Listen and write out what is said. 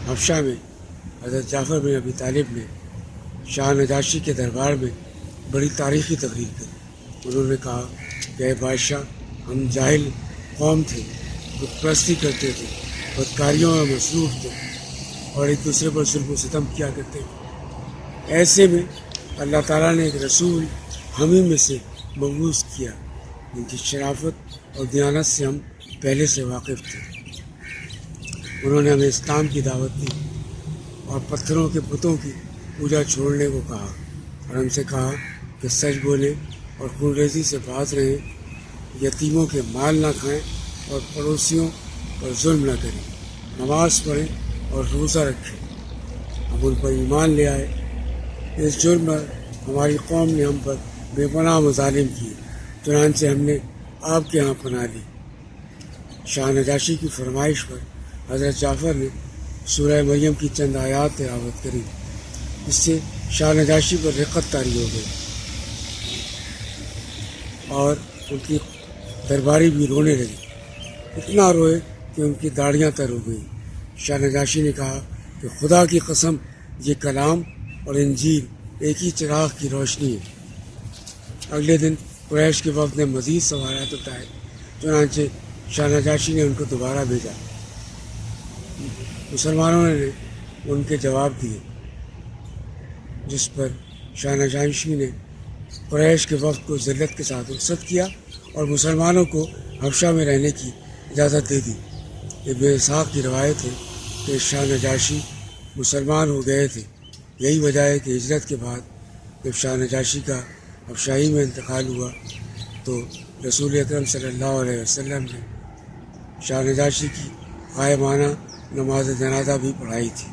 حبشہ میں حضرت جعفر بن ابی طالب نے شاہ نجاشی کے دربار میں بڑی تاریخی تقریر کی۔ انہوں نے کہا کہ اے بادشاہ، ہم جاہل قوم تھے، بت پرستی کرتے تھے، بدکاریوں میں مصروف تھے اور ایک دوسرے پر ظلم و ستم کیا کرتے تھے۔ ایسے میں اللہ تعالیٰ نے ایک رسول ہم ہی میں سے مبعوث کیا، جن کی شرافت اور دیانت سے ہم پہلے سے واقف تھے۔ انہوں نے ہمیں اسلام کی دعوت دی اور پتھروں کے بتوں کی پوجا چھوڑنے کو کہا، اور ہم سے کہا کہ سچ بولیں اور خون ریزی سے باز رہیں، یتیموں کے مال نہ کھائیں اور پڑوسیوں پر ظلم نہ کریں، نماز پڑھیں اور روزہ رکھیں۔ ہم ان پر ایمان لے آئے۔ اس جرم پر ہماری قوم نے ہم پر بے پناہ مظالم کیے، چنانچہ ہم نے آپ کے ہاں پناہ لی۔ شاہ نجاشی کی فرمائش پر حضرت جعفر نے سورہ مریم کی چند آیات تلاوت کری، اس سے شاہ نجاشی پر رقت طاری ہو گئی اور ان کی درباری بھی رونے لگے، اتنا روئے کہ ان کی داڑھیاں تر ہو گئیں۔ شاہ نجاشی نے کہا کہ خدا کی قسم، یہ کلام اور انجیل ایک ہی چراغ کی روشنی ہے۔ اگلے دن قریش کے وفد نے مزید سوالات اٹھائے، چنانچہ شاہ نجاشی نے ان کو دوبارہ بھیجا۔ مسلمانوں نے ان کے جواب دیے، جس پر شاہ نجاشی نے قریش کے وفد کو ذلت کے ساتھ رخصت کیا اور مسلمانوں کو حبشہ میں رہنے کی اجازت دے دی۔ ابن اسحاق کی روایت ہے کہ شاہ نجاشی مسلمان ہو گئے تھے۔ یہی وجہ ہے کہ ہجرت کے بعد جب شاہ نجاشی کا حبشائی میں انتقال ہوا تو رسول اکرم صلی اللہ علیہ وسلم نے شاہ نجاشی کی غائبانہ نماز جنازہ بھی پڑھائی تھی۔